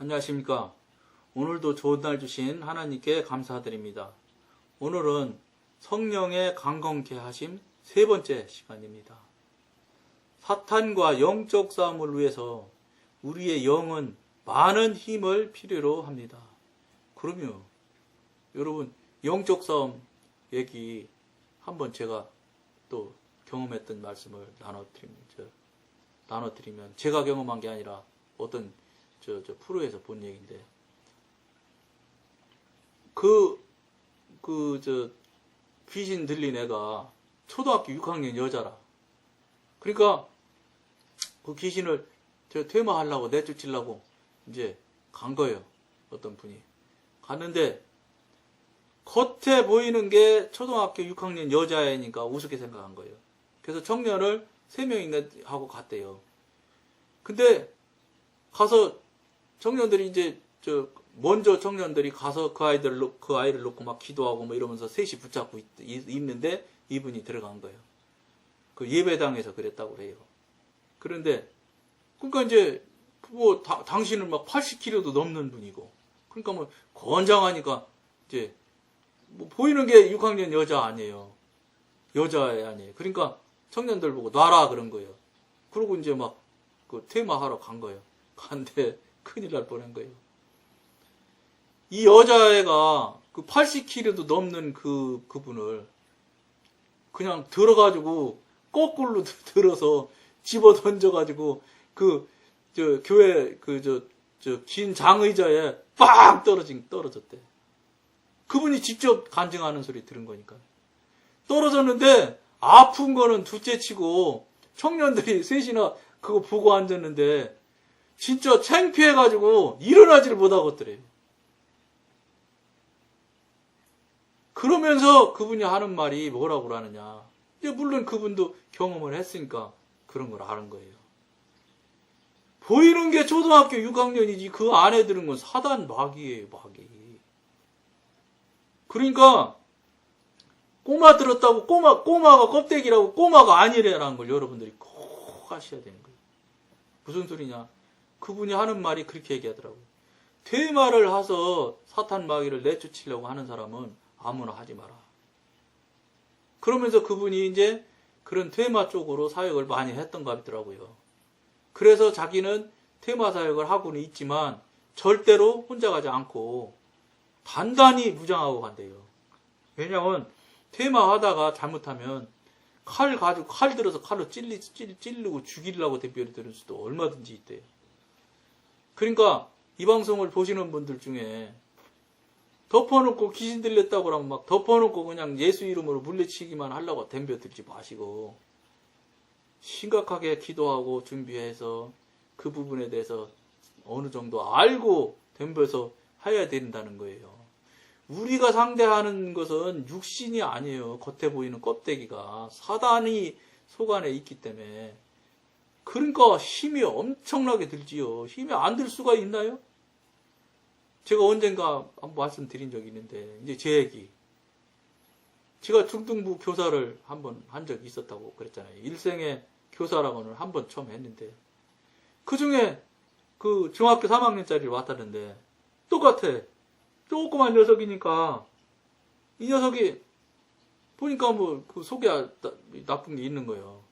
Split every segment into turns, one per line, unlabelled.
안녕하십니까. 오늘도 좋은 날 주신 하나님께 감사드립니다. 오늘은 성령의 강건케 하심 세 번째 시간입니다. 사탄과 영적 싸움을 위해서 우리의 영은 많은 힘을 필요로 합니다. 그럼요. 여러분, 영적 싸움 얘기 한번 제가 또 경험했던 말씀을 나눠드리면 제가 경험한 게 아니라 어떤 저 프로에서 본 얘기인데 귀신 들린 애가 초등학교 6학년 여자라. 그러니까 그 귀신을 퇴마하려고 내쫓으려고 이제 간 거예요. 어떤 분이 갔는데 겉에 보이는 게 초등학교 6학년 여자애니까 우습게 생각한 거예요. 그래서 청년을 3명이나 하고 갔대요. 근데 가서 청년들이 이제 먼저 청년들이 가서 그 아이를 놓고 막 기도하고 뭐 이러면서 셋이 붙잡고 있는데 이분이 들어간 거예요. 그 예배당에서 그랬다고 그래요. 그런데 그러니까 이제 뭐 당신은 막 80kg도 넘는 분이고 그러니까 뭐 건장하니까 이제 뭐 보이는 게 6학년 여자 아니에요. 여자애 아니에요. 그러니까 청년들 보고 놔라 그런 거예요. 그러고 이제 막 그 퇴마하러 간 거예요. 간데 큰일 날 뻔한 거예요. 이 여자애가 그 80kg도 넘는 그분을 그냥 들어가지고 거꾸로 들어서 집어 던져가지고 교회 긴 장의자에 빡 떨어졌대. 그분이 직접 간증하는 소리 들은 거니까. 떨어졌는데 아픈 거는 둘째 치고 청년들이 셋이나 그거 보고 앉았는데 진짜 창피해가지고 일어나지를 못하겠더래요. 그러면서 그분이 하는 말이 뭐라고 하느냐. 물론 그분도 경험을 했으니까 그런 걸 아는 거예요. 보이는 게 초등학교 6학년이지 그 안에 들은 건 사단 마귀예요, 마귀. 그러니까 꼬마 들었다고 꼬마가 껍데기라고 꼬마가 아니래라는 걸 여러분들이 꼭 하셔야 되는 거예요. 무슨 소리냐. 그분이 하는 말이 그렇게 얘기하더라고요. 퇴마를 해서 사탄 마귀를 내쫓으려고 하는 사람은 아무나 하지 마라. 그러면서 그분이 이제 그런 퇴마 쪽으로 사역을 많이 했던 것 같더라고요. 그래서 자기는 퇴마 사역을 하고는 있지만 절대로 혼자 가지 않고 단단히 무장하고 간대요. 왜냐하면 퇴마하다가 잘못하면 칼 들어서 칼로 찌르고 죽이려고 대표를 들을 수도 얼마든지 있대요. 그러니까 이 방송을 보시는 분들 중에 덮어놓고 귀신 들렸다고 그러면 막 덮어놓고 그냥 예수 이름으로 물리치기만 하려고 덤벼들지 마시고 심각하게 기도하고 준비해서 그 부분에 대해서 어느 정도 알고 덤벼서 해야 된다는 거예요. 우리가 상대하는 것은 육신이 아니에요. 겉에 보이는 껍데기가 사단이 속 안에 있기 때문에. 그러니까 힘이 엄청나게 들지요. 힘이 안 들 수가 있나요? 제가 언젠가 한번 말씀드린 적이 있는데 이제 제 얘기. 제가 중등부 교사를 한번 한 적이 있었다고 그랬잖아요. 일생의 교사라고는 한 번 처음 했는데 그 중에 그 중학교 3학년짜리를 왔다는데 똑같아. 조그만 녀석이니까 이 녀석이 보니까 뭐 그 속에 나쁜 게 있는 거예요.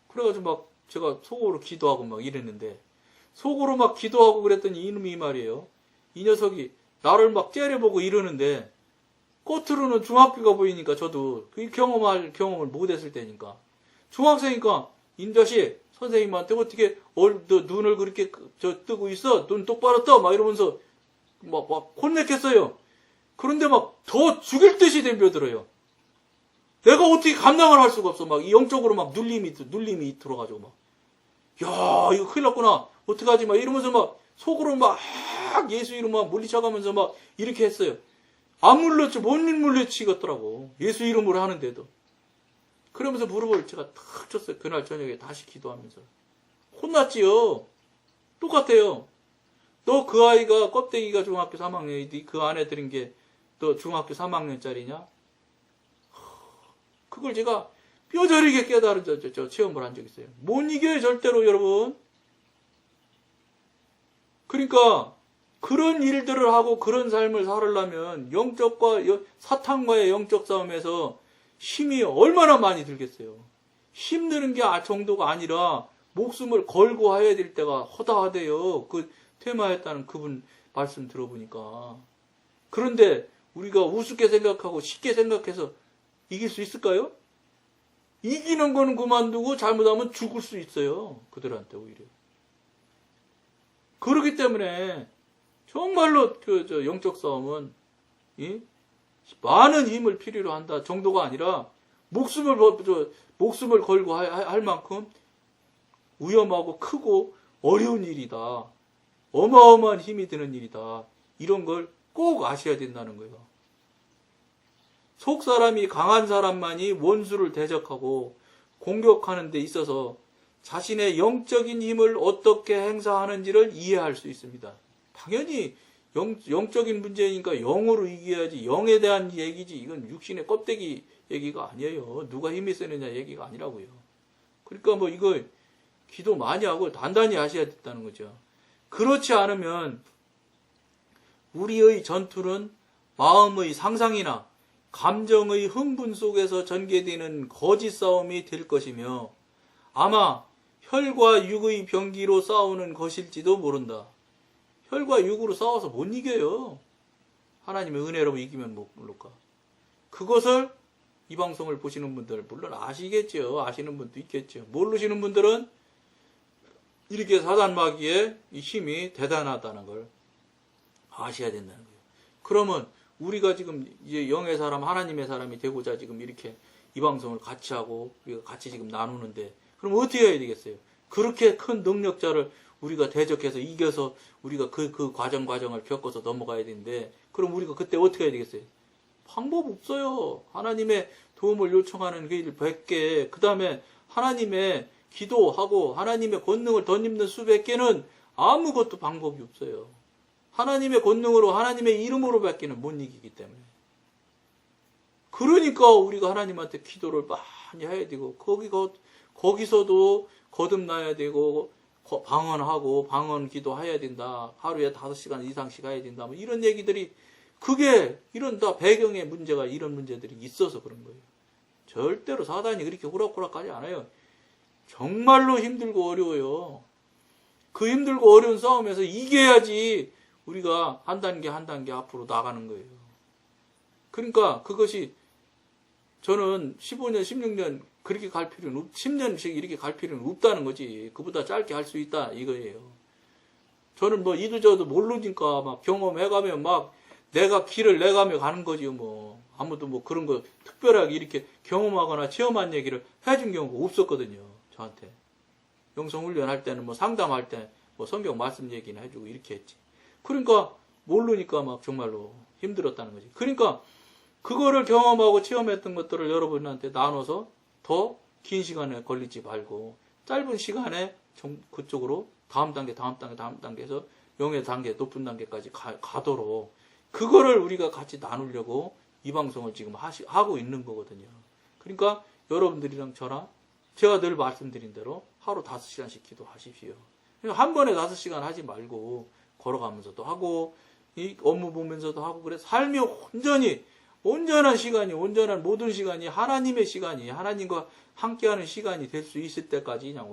그래가지고 막 제가 속으로 기도하고 막 이랬는데 속으로 막 기도하고 그랬더니 이놈이 이 말이에요. 이 녀석이 나를 막 째려보고 이러는데 겉으로는 중학교가 보이니까 저도 그 경험을 못했을 때니까 중학생이니까 인자씨 선생님한테 어떻게 눈을 그렇게 뜨고 있어? 눈 똑바로 떠! 막 이러면서 막 혼냈겠어요. 그런데 막 더 죽일 듯이 덤벼들어요. 내가 어떻게 감당을 할 수가 없어. 막 영적으로 막 눌림이 들어가지고 막 야 이거 큰일 났구나. 어떡하지? 막 이러면서 막 속으로 막 예수 이름 막 물리쳐가면서 막 이렇게 했어요. 안 물렸지 못 물리치겠더라고. 예수 이름으로 하는데도. 그러면서 무릎을 제가 탁 쳤어요. 그날 저녁에 다시 기도하면서. 혼났지요. 똑같아요. 너 그 아이가 껍데기가 중학교 3학년이지 그 안에 들은 게 너 중학교 3학년짜리냐? 그걸 제가 뼈저리게 깨달은 체험을 한 적이 있어요. 못 이겨요 절대로 여러분. 그러니까 그런 일들을 하고 그런 삶을 살으려면 사탄과의 영적 싸움에서 힘이 얼마나 많이 들겠어요. 힘드는 게 정도가 아니라 목숨을 걸고 해야 될 때가 허다하대요. 그 퇴마했다는 그분 말씀 들어보니까. 그런데 우리가 우습게 생각하고 쉽게 생각해서 이길 수 있을까요? 이기는 거는 그만두고 잘못하면 죽을 수 있어요. 그들한테 오히려. 그렇기 때문에 정말로 영적 싸움은 많은 힘을 필요로 한다 정도가 아니라 목숨을 걸고 할 만큼 위험하고 크고 어려운 일이다. 어마어마한 힘이 드는 일이다. 이런 걸 꼭 아셔야 된다는 거예요. 속 사람이 강한 사람만이 원수를 대적하고 공격하는 데 있어서 자신의 영적인 힘을 어떻게 행사하는지를 이해할 수 있습니다. 당연히 영적인 문제니까 영으로 이겨야지. 영에 대한 얘기지. 이건 육신의 껍데기 얘기가 아니에요. 누가 힘이 세느냐 얘기가 아니라고요. 그러니까 뭐 이거 기도 많이 하고 단단히 하셔야 된다는 거죠. 그렇지 않으면 우리의 전투는 마음의 상상이나 감정의 흥분 속에서 전개되는 거짓 싸움이 될 것이며 아마 혈과 육의 병기로 싸우는 것일지도 모른다. 혈과 육으로 싸워서 못 이겨요. 하나님의 은혜로 이기면 모를까. 그것을 이 방송을 보시는 분들 물론 아시겠죠. 아시는 분도 있겠죠. 모르시는 분들은 이렇게 사단마귀의 힘이 대단하다는 걸 아셔야 된다는 거예요. 그러면 우리가 지금 이제 영의 사람, 하나님의 사람이 되고자 지금 이렇게 이 방송을 같이 하고 우리가 같이 지금 나누는데 그럼 어떻게 해야 되겠어요? 그렇게 큰 능력자를 우리가 대적해서 이겨서 우리가 그 과정을 겪어서 넘어가야 되는데 그럼 우리가 그때 어떻게 해야 되겠어요? 방법 없어요. 하나님의 도움을 요청하는 그 일 100개, 그 다음에 하나님의 기도하고 하나님의 권능을 덧입는 수백 개는 아무것도 방법이 없어요. 하나님의 권능으로 하나님의 이름으로 밖에는 못 이기기 때문에. 그러니까 우리가 하나님한테 기도를 많이 해야 되고 거기서도 거듭나야 되고 방언하고 방언 기도해야 된다. 하루에 5시간 이상씩 해야 된다. 뭐 이런 얘기들이 그게 이런 다 배경에 문제가 이런 문제들이 있어서 그런 거예요. 절대로 사단이 그렇게 호락호락하지 않아요. 정말로 힘들고 어려워요. 그 힘들고 어려운 싸움에서 이겨야지 우리가 한 단계 한 단계 앞으로 나가는 거예요. 그러니까 그것이 저는 15년, 16년 그렇게 갈 필요는 10년씩 이렇게 갈 필요는 없다는 거지. 그보다 짧게 할 수 있다 이거예요. 저는 뭐 이도저도 모르니까 막 경험해가면 막 내가 길을 내가며 가는 거지 뭐. 아무도 뭐 그런 거 특별하게 이렇게 경험하거나 체험한 얘기를 해준 경우가 없었거든요. 저한테. 영성훈련 할 때는 뭐 상담할 때 뭐 성경 말씀 얘기는 해주고 이렇게 했지. 그러니까 모르니까 막 정말로 힘들었다는 거지. 그러니까 그거를 경험하고 체험했던 것들을 여러분한테 나눠서 더 긴 시간에 걸리지 말고 짧은 시간에 그쪽으로 다음 단계에서 영의 단계, 높은 단계까지 가도록 그거를 우리가 같이 나누려고 이 방송을 지금 하고 있는 거거든요. 그러니까 여러분들이랑 저랑 제가 늘 말씀드린 대로 하루 5시간씩 기도하십시오. 한 번에 5시간 하지 말고 걸어가면서도 하고 이 업무 보면서도 하고 그래서 삶이 온전한 시간이 온전한 모든 시간이 하나님의 시간이 하나님과 함께하는 시간이 될 수 있을 때까지 그냥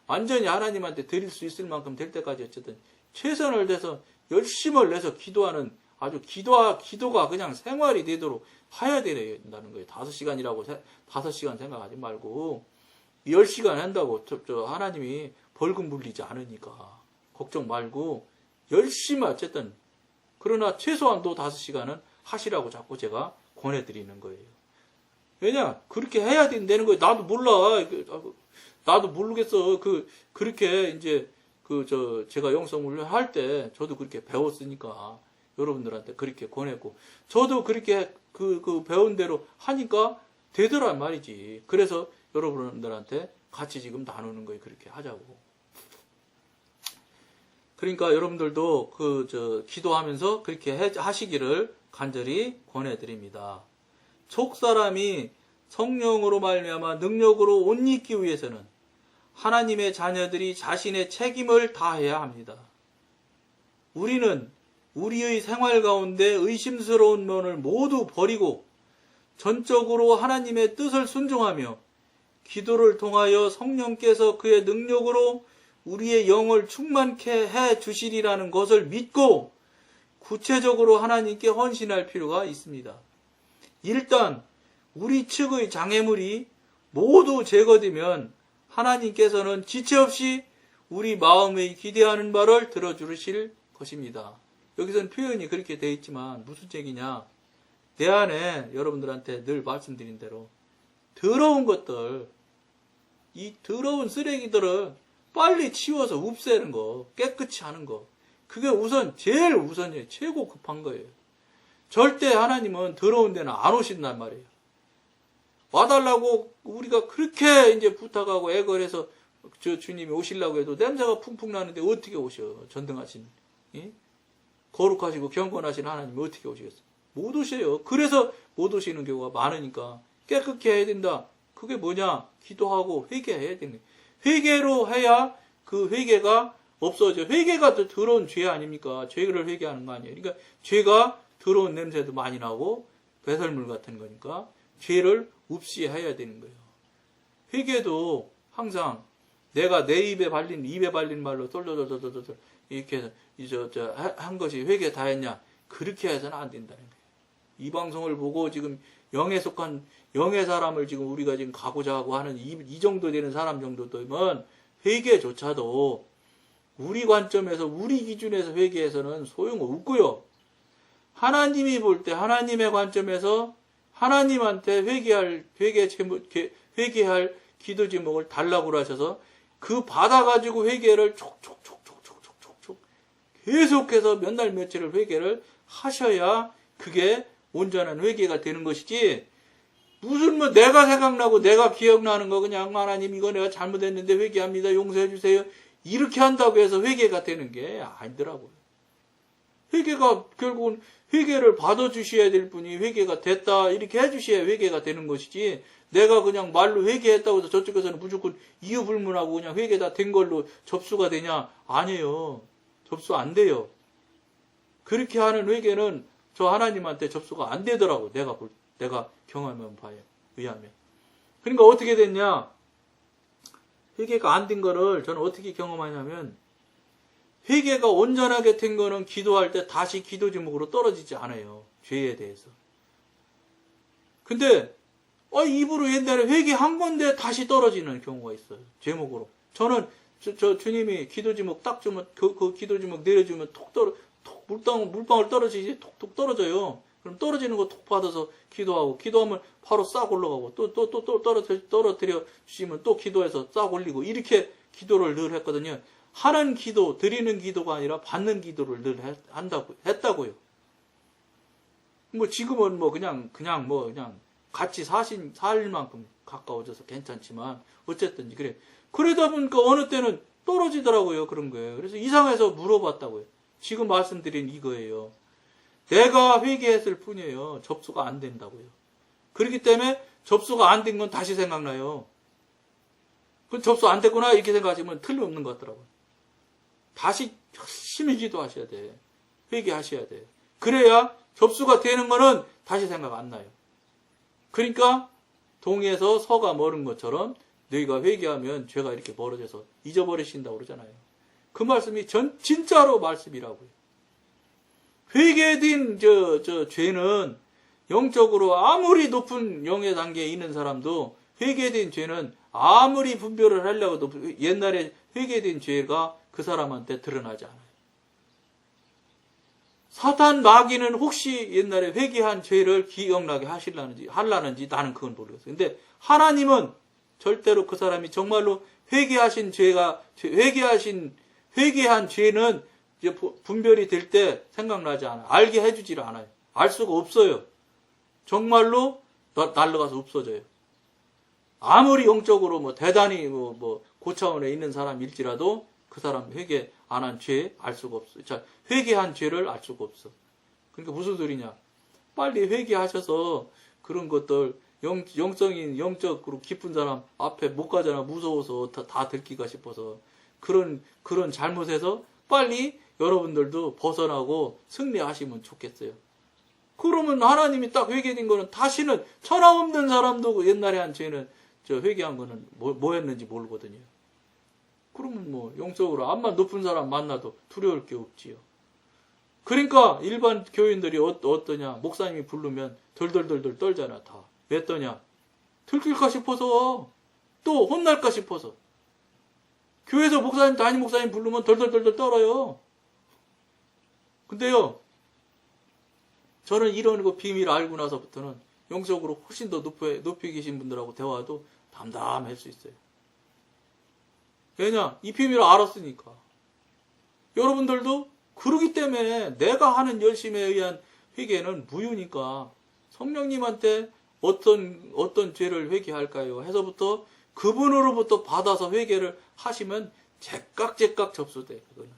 완전히 하나님한테 드릴 수 있을 만큼 될 때까지 어쨌든 최선을 다해서 열심을 내서 기도하는 아주 기도가 그냥 생활이 되도록 해야 된다는 거예요. 5시간이라고 5시간 생각하지 말고 10시간 한다고 하나님이 벌금 물리지 않으니까 걱정 말고 열심히 어쨌든 그러나 최소한도 5시간은 하시라고 자꾸 제가 권해드리는 거예요. 왜냐 그렇게 해야 된다는 거예요. 나도 몰라. 나도 모르겠어. 그렇게 이제 제가 영성훈련 할 때 저도 그렇게 배웠으니까 여러분들한테 그렇게 권했고 저도 그렇게 배운 대로 하니까 되더란 말이지. 그래서 여러분들한테 같이 지금 나누는 거예요. 그렇게 하자고. 그러니까 여러분들도 기도하면서 그렇게 하시기를 간절히 권해드립니다. 족사람이 성령으로 말미암아 능력으로 옷 입기 위해서는 하나님의 자녀들이 자신의 책임을 다해야 합니다. 우리는 우리의 생활 가운데 의심스러운 면을 모두 버리고 전적으로 하나님의 뜻을 순종하며 기도를 통하여 성령께서 그의 능력으로 우리의 영을 충만케 해 주시리라는 것을 믿고 구체적으로 하나님께 헌신할 필요가 있습니다. 일단 우리 측의 장애물이 모두 제거되면 하나님께서는 지체 없이 우리 마음의 기대하는 바를 들어주실 것입니다. 여기서는 표현이 그렇게 되어 있지만 무슨 얘기냐? 내 안에 여러분들한테 늘 말씀드린 대로 더러운 것들, 이 더러운 쓰레기들을 빨리 치워서 없애는 거, 깨끗이 하는 거, 그게 제일 우선이에요. 최고 급한 거예요. 절대 하나님은 더러운 데는 안 오신단 말이에요. 와달라고 우리가 그렇게 이제 부탁하고 애걸해서 저 주님이 오시려고 해도 냄새가 풍풍 나는데 어떻게 오셔? 전등하신, 거룩하시고 경건하신 하나님이 어떻게 오시겠어요? 못 오셔요. 그래서 못 오시는 경우가 많으니까 깨끗게 해야 된다. 그게 뭐냐? 기도하고 회개해야 되는 거예요. 회개로 해야 그 회개가 없어져. 회개가 더 더러운 죄 아닙니까? 죄를 회개하는 거 아니에요. 그러니까 죄가 더러운 냄새도 많이 나고 배설물 같은 거니까 죄를 없이 해야 되는 거예요. 회개도 항상 내가 내 입에 발린 말로 똘똘똘똘똘 이렇게 해서 한 것이 회개 다 했냐? 그렇게 해서는 안 된다는 거예요. 이 방송을 보고 지금 영에 속한 영의 사람을 지금 우리가 지금 가고자 하고 하는 이 정도 되는 사람 정도 되면 회개조차도 우리 관점에서 우리 기준에서 회개해서는 소용없고요. 하나님이 볼 때 하나님의 관점에서 하나님한테 회개할 기도 제목을 달라고 하셔서 그 받아가지고 회개를 촉촉촉촉촉촉촉 계속해서 몇 날 며칠을 회개를 하셔야 그게 온전한 회개가 되는 것이지, 무슨 내가 생각나고 내가 기억나는 거 그냥 하나님 이거 내가 잘못했는데 회개합니다 용서해 주세요 이렇게 한다고 해서 회개가 되는 게 아니더라고요. 회개가 결국은 회개를 받아주셔야 될 분이 회개가 됐다 이렇게 해주셔야 회개가 되는 것이지, 내가 그냥 말로 회개했다고 해서 저쪽에서는 무조건 이유 불문하고 그냥 회개 다 된 걸로 접수가 되냐? 아니에요. 접수 안 돼요. 그렇게 하는 회개는 저 하나님한테 접수가 안 되더라고. 내가 경험한 바에 의하면. 그러니까 어떻게 됐냐? 회개가 안 된 거를 저는 어떻게 경험하냐면, 회개가 온전하게 된 거는 기도할 때 다시 기도 제목으로 떨어지지 않아요. 죄에 대해서. 근데 입으로 옛날에 회개한 건데 다시 떨어지는 경우가 있어요. 제목으로. 저는 저 주님이 기도 제목 딱 주면 그 기도 제목 내려주면 물방울 떨어지지 톡톡 떨어져요. 그럼 떨어지는 거 톡 받아서 기도하면 바로 싹 올라가고 또 떨어뜨려 주시면 또 기도해서 싹 올리고 이렇게 기도를 늘 했거든요. 하는 기도, 드리는 기도가 아니라 받는 기도를 늘 했다고요. 지금은 그냥 같이 살 만큼 가까워져서 괜찮지만 어쨌든 그래. 그러다 보니까 어느 때는 떨어지더라고요. 그런 거예요. 그래서 이상해서 물어봤다고요. 지금 말씀드린 이거예요. 내가 회개했을 뿐이에요. 접수가 안 된다고요. 그렇기 때문에 접수가 안 된 건 다시 생각나요. 그 접수 안 됐구나 이렇게 생각하시면 틀림없는 것 같더라고요. 다시 열심히 기도하셔야 돼. 회개하셔야 돼. 그래야 접수가 되는 거는 다시 생각 안 나요. 그러니까 동에서 서가 멀은 것처럼 너희가 회개하면 죄가 이렇게 멀어져서 잊어버리신다고 그러잖아요. 그 말씀이 진짜로 말씀이라고요. 회개된 죄는 영적으로 아무리 높은 영의 단계에 있는 사람도 회개된 죄는 아무리 분별을 하려고 해도 옛날에 회개된 죄가 그 사람한테 드러나지 않아요. 사탄 마귀는 혹시 옛날에 회개한 죄를 기억나게 하려는지 나는 그건 모르겠어요. 근데 하나님은 절대로 그 사람이 정말로 회개한 죄는 이제 분별이 될 때 생각나지 않아요. 알게 해주지를 않아요. 알 수가 없어요. 정말로 날아가서 없어져요. 아무리 영적으로 대단히 고차원에 있는 사람일지라도 그 사람 회개 안 한 죄 알 수가 없어요. 자, 회개한 죄를 알 수가 없어. 그러니까 무슨 소리냐? 빨리 회개하셔서 그런 것들 영적으로 깊은 사람 앞에 못 가잖아. 무서워서 다 들키가 싶어서 그런 잘못해서 빨리 여러분들도 벗어나고 승리하시면 좋겠어요. 그러면 하나님이 딱 회개된 거는 다시는 천하 없는 사람도 옛날에 한 죄는 회개한 거는 뭐였는지 모르거든요. 그러면 뭐 영적으로 암만 높은 사람 만나도 두려울 게 없지요. 그러니까 일반 교인들이 어떠냐? 목사님이 부르면 덜덜덜덜 떨잖아, 다. 왜 떠냐? 들킬까 싶어서, 또 혼날까 싶어서. 교회에서 목사님, 담임 목사님 부르면 덜덜덜덜 떨어요. 근데요, 저는 이런 거 비밀 알고 나서부터는 영적으로 훨씬 더 높이 계신 분들하고 대화도 담담할 수 있어요. 왜냐? 이 비밀을 알았으니까. 여러분들도 그러기 때문에 내가 하는 열심에 의한 회개는 무효니까 성령님한테 어떤 죄를 회개할까요? 해서부터 그분으로부터 받아서 회개를 하시면 제깍제깍 접수돼. 그거는.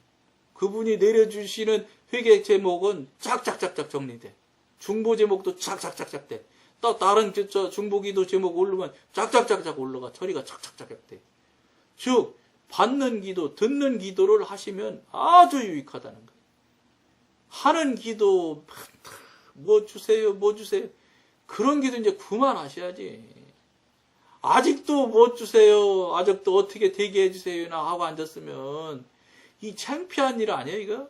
그분이 내려주시는 회개 제목은 짝짝짝짝 정리돼. 중보 제목도 짝짝짝짝 돼. 또 다른 중보기도 제목 올르면 짝짝짝짝 올라가. 처리가 착착착착 돼. 즉 받는 기도, 듣는 기도를 하시면 아주 유익하다는 거예요. 하는 기도, 뭐 주세요, 뭐 주세요. 그런 기도 이제 그만하셔야지. 아직도 뭐 주세요, 아직도 어떻게 대기해 주세요나 하고 앉았으면 이 창피한 일 아니에요, 이거?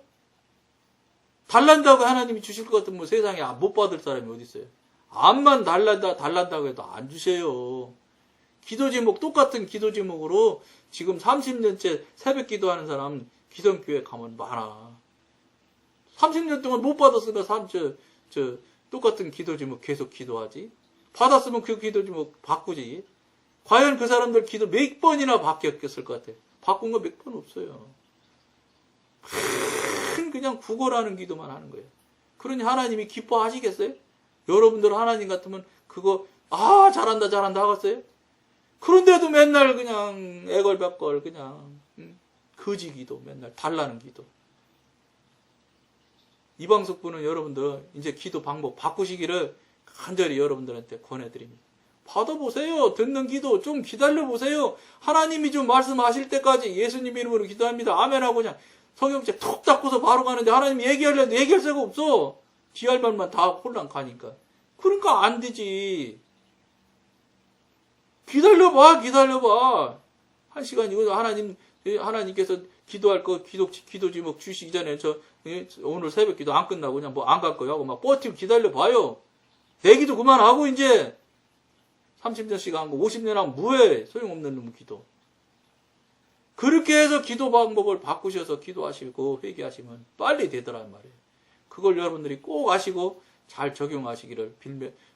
달란다고 하나님이 주실 것 같으면 뭐 세상에 못 받을 사람이 어디 있어요? 암만 달란다고 해도 안 주세요. 기도 제목, 똑같은 기도 제목으로 지금 30년째 새벽 기도하는 사람 기성교회 가면 많아. 30년 동안 못 받았으니까 똑같은 기도 제목 계속 기도하지. 받았으면 그 기도 제목 바꾸지. 과연 그 사람들 기도 몇 번이나 바뀌었을 것 같아. 바꾼 거 몇 번 없어요. 그냥 구걸하는 기도만 하는 거예요. 그러니 하나님이 기뻐하시겠어요? 여러분들 하나님 같으면 그거 잘한다 하겠어요? 그런데도 맨날 그냥 애걸박걸 그냥 거지 기도, 맨날 달라는 기도. 이방석부는 여러분들 이제 기도 방법 바꾸시기를 간절히 여러분들한테 권해드립니다. 받아보세요. 듣는 기도 좀 기다려보세요. 하나님이 좀 말씀하실 때까지 예수님 이름으로 기도합니다. 아멘하고 그냥 성경책 톡 닦고서 바로 가는데 하나님이 얘기하려는데 얘기할 새가 없어. 지할 말만 다 홀랑 가니까. 그러니까 안 되지. 기다려봐. 1시간이고 하나님께서 기도할 거 기도 제목 주시기 전에 오늘 새벽 기도 안 끝나고 그냥 뭐 안 갈 거야 하고 막 버티고 기다려봐요. 내 기도 그만하고 이제 30년씩 한 거 50년 하면 뭐해? 소용없는 놈의 기도. 그렇게 해서 기도 방법을 바꾸셔서 기도하시고 회개하시면 빨리 되더란 말이에요. 그걸 여러분들이 꼭 아시고 잘 적용하시기를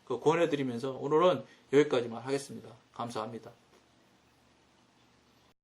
권해드리면서 오늘은 여기까지만 하겠습니다. 감사합니다.